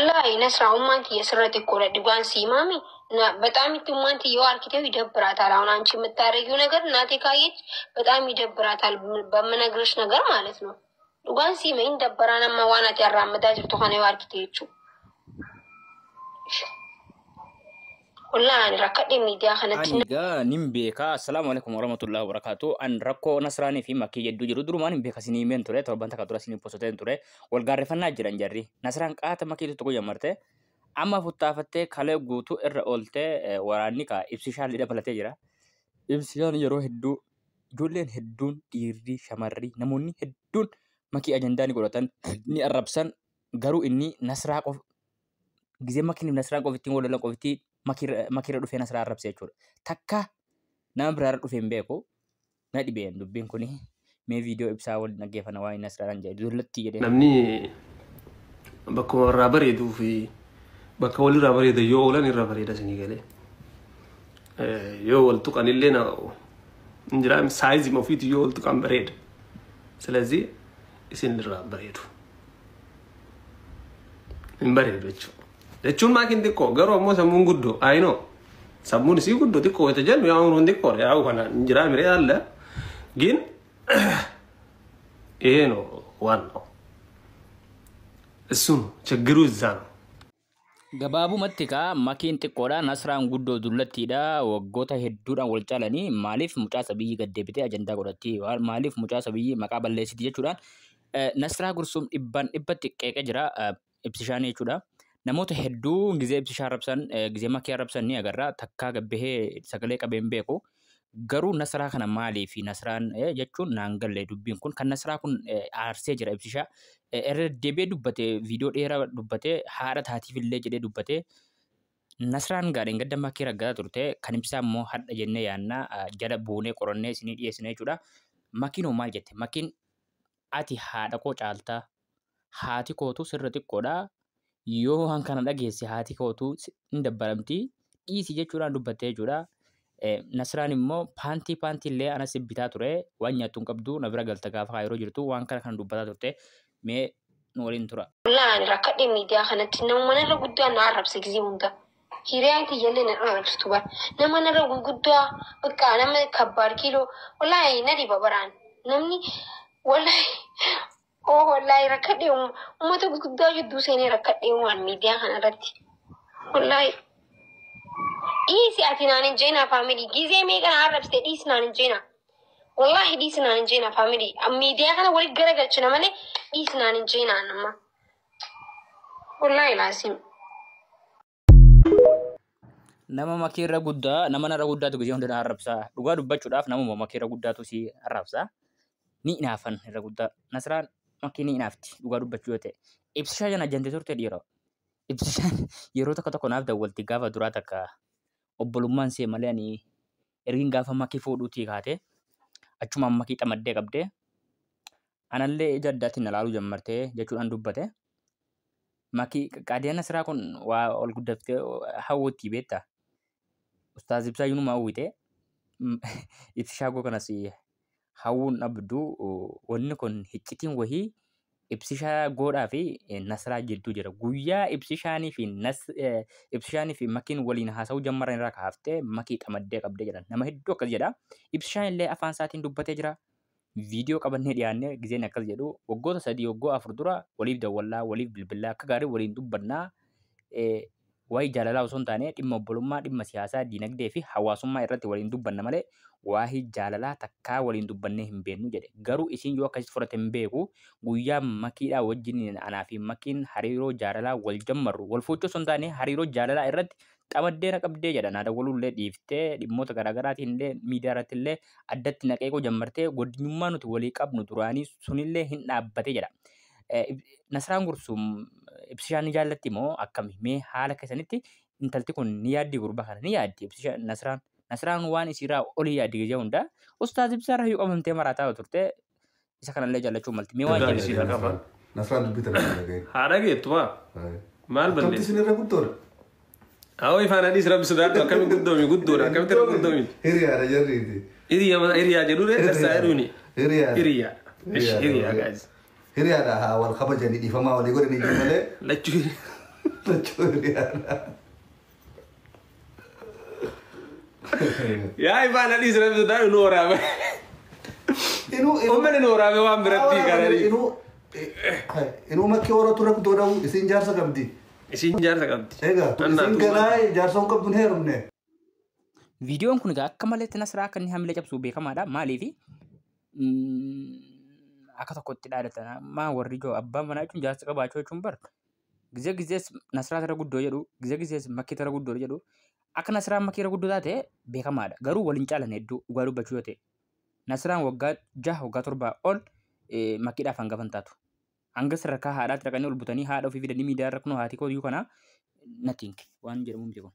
لا ينسرع أمانتي يسرتي كورة ديوان سيمامي بتعمل تمانتي يوار كتير يدبرات على أنا أنشي متارجو نجار ناتي كايت بتعمل يدبرات على بمناقرش نجار مالتنا ديوان سيمين دبرانا ما وانا ترى مداجر تخاني يوار كتير شو والله أنا ركضي ميديا خنتنا أنيجا نيمبيكا السلام عليكم ورحمة الله وبركاته أن ركو نصراني في مكي يدو جرو درو نيمبيكا سيني مين توري تربان تكاتورا سيني بوسوتين توري والغارفنا جران جري نصران قاعدة مكي تتوقع يمرته أما فتافتة خاله غوتو إرقولته ورانيكا إبسيشان لدا بلاتي جرا إبسيشان يرو هدو جولين هدون ديري شماري نموني هدون مكي أجنداني قولتان ني الربسان غارو إني نصرا قف جزي مكي نصرا قفتين ولا قفتين makira dhufe nasra arrabse jechuudha. Takka nama biraa dhufe hin beeku na dhibeen dubbiin kuni mee viidiyoo ibsaa wal dhaggeeffana waa'ee nasraan jedhe dullatti jedhee. Namni bakka warraa bareeduu fi bakka walirraa bareeda yoo oolan irraa bareeda isinii galee. Yoo wal tuqanillee na injira saayizii ofiitu yoo wal tuqan bareeda. ስለዚህ isin irraa bareedu. Hin bareedu jechuudha. Jechuun maakin xiqqoo garuu ammoo sammuun guddoo ayinoo sammuun isii guddoo xiqqoo wayita jennu yaa umuruun xiqqoo yaa kana injiraa miree alla gin no ዋናው እሱ ነው ችግሩ እዛ ነው። Gabaabumatti kaa makiin xiqqoodha nasraan guddoo dullattiidha waggoota hedduudhaan wal caalanii maaliif mucaasa biyyi gaddeebitee ajandaa godhatti maaliif mucaasa biyyi maqaa balleessiti jechuudhaan nasraa gursuum dhibbatti qeeqee jira ibsishaanii jechuudha. Namoota hedduu gizee ibsishaan rabsan gizee makii rabsan ni agarra takkaa gabbahee sagalee qabeen beeku garuu nasraa kana maalii fi nasraan jechuun naan galle dubbiin kun kan nasraa kun aarsee jira ibsishaa irra deebee dubbate viidiyoo dheeraa dubbate haadha taatiif illee jedhee dubbate nasraan gaadheen gadda makii raggaa turte kan ibsaa immoo hadha jennee yaannaa jala buunee qorannee isinii dhiyeessine jechuudha. Makiinoo maal jette makiin ati haadha koo caaltaa haati kootu sirra xiqqoodha. Yoo waan kana dhageesse haati kootu hin dabbaramti dhiisi jechuudhaan dubbattee jechuudha. Nasraan immoo paantii illee anas bitaa ture waan nyaattu hin qabdu na bira galta gaafa yeroo jirtu waan kana dubbataa turte mee nu waliin tura. Wallahi rakkadhe miidiyaa kanatti nama manarra guddaa na arrabsa gizee hunda. Hiriyaan kiyyallee na arrabsitu bara. Nama manarra guddaa bakka nama kabbaar kiiloo wallahi na dhiba baraan namni wallahi wallahi rakkadhe uummata guddaa jidduu seenee rakkadhe waan miidiyaa kanarratti. Wallahi dhiisi ati naan hin jeenaa faamilii gizee meeqa na arrabsite dhiisi naan hin jeenaa. Wallahi dhiisi naan hin jeenaa faamilii miidiyaa kana walitti garagalchina malee dhiisi naan hin jeenaa nama. Wallahi laasim. Nama makiirra guddaa nama narra guddaatu gizee hunda na arrabsaa dhugaa dubbachuudhaaf nama makiirra guddaatu si arrabsaa ni inaafan irra guddaa nasraan makiin ni inaafti dhugaa dubbachuu yoo ta'e ibsishaa jana jante turte dhiiroo ibsishaan yeroo tokko naaf dawwalti gaafa duraa takka obbolummaan see malee ani ergiin gaafa makii fuudhuutii kaate achumaan makii xamaddee qabdee anallee ija addaatiin na laaluu jammartee jechuudhaan dubbate makii qaadiyaan nasraa kun waa ol guddaftee hawwattii beektaa ustaaz ibsaa yuunuma hawwite ibsishaa goo kanas hawwuun abduu wanni kun hiccitiin wahii ibsishaa goodhaa fi nasraa jidduu jira guyyaa ibsishaanii fi makiin waliin haasa'uu jammaran irraa kaaftee makii xamaddee qabdee jedhan nama hedduu akkas jedha. Ibsishaan illee afaan isaatiin dubbatee jira viidiyoo qabannee dhiyaannee gizeen akkas jedhu waggoota 3 waggoota 4 dura waliif dawwallaa waliif bilbilaa akka gaarii waliin dubbannaa waa'ee jaalalaa osoo hin taane dhimma obbolummaa dhimma siyaasaa diinagdee fi hawaasummaa irratti waliin dubbanna malee waa'ee jaalalaa takkaa waliin dubbannee hin beeknu jedhe garuu isiin yoo akkasitti fudhate hin beeku guyyaa makiidhaa wajjin anaa fi makiin hariiroo jaalalaa wal jammarru wal fuuchuu osoo hin taane hariiroo jaalalaa irratti xamaddee na qabdee jedha na dawwaluullee dhiiftee dhimmoota garaagaraatiin illee miidiyaa irratti illee addatti naqeeqoo jammartee godinummaa nuti walii qabnu duraanii sunillee hin dhaabbate jedha. Nasraan gursuum ibsishaan ni jaallatti moo akkami mee haala keessanitti intalti kun ni yaaddi gurbaa kana ni yaaddi ibsishaan nasraan waan isiirraa olii yaaddi gizee hunda ustaaz ibsaa rayyuu qabamtee maraataa turte isa kanallee jaallachuu malti mee waan jedhu nasraan dubbita dhagaa haadha geettumaa maal ballee kamti sinirra guddoodha awoo ifaan adii sirra bisodaatu akkami guddoodha akkamitti irra guddoomi hiriyaadha jarriiti hiriyaa jedhuudhe darsaa jedhuuni hiriyaa gaazii hiriyaadha haa wal kabajanii dhiifamaa walii godhanii jiru malee lachuu Ya ibana di sana itu dah Nora. Inu mana Nora me wan berarti kan inu makke ora turak doda isin jar sakamdi. Isin jar sakamdi. Ega isin galai jar songkap dunhe rumne. Viidiyoon kun egaa akka malee Nasraa akka inni hamilee cabsuu beekamaadha. Maaliif akka tokkotti dhaadatan maa warri joo abbaan manaa jechuun jaarsa qabaachuu jechuun bar gizee gizees Nasraa tara guddoo jedhu gizee gizees makkii tara guddoo jedhu akka Nasraan makkii tara guddoo taate beekamaadha. Garuu waliin caalan hedduu dhugaa dubbachuu yoo ta'e Nasraan waggaa 6 waggaa 7 ol makkiidhaaf hangafan taatu. Hanga sadarkaa haadhaatti dhaqanii ol butanii haadha ofii fidanii miidiyaa irra kunoo haati koo iyyuu kana nothing waan jedhamu miti kun.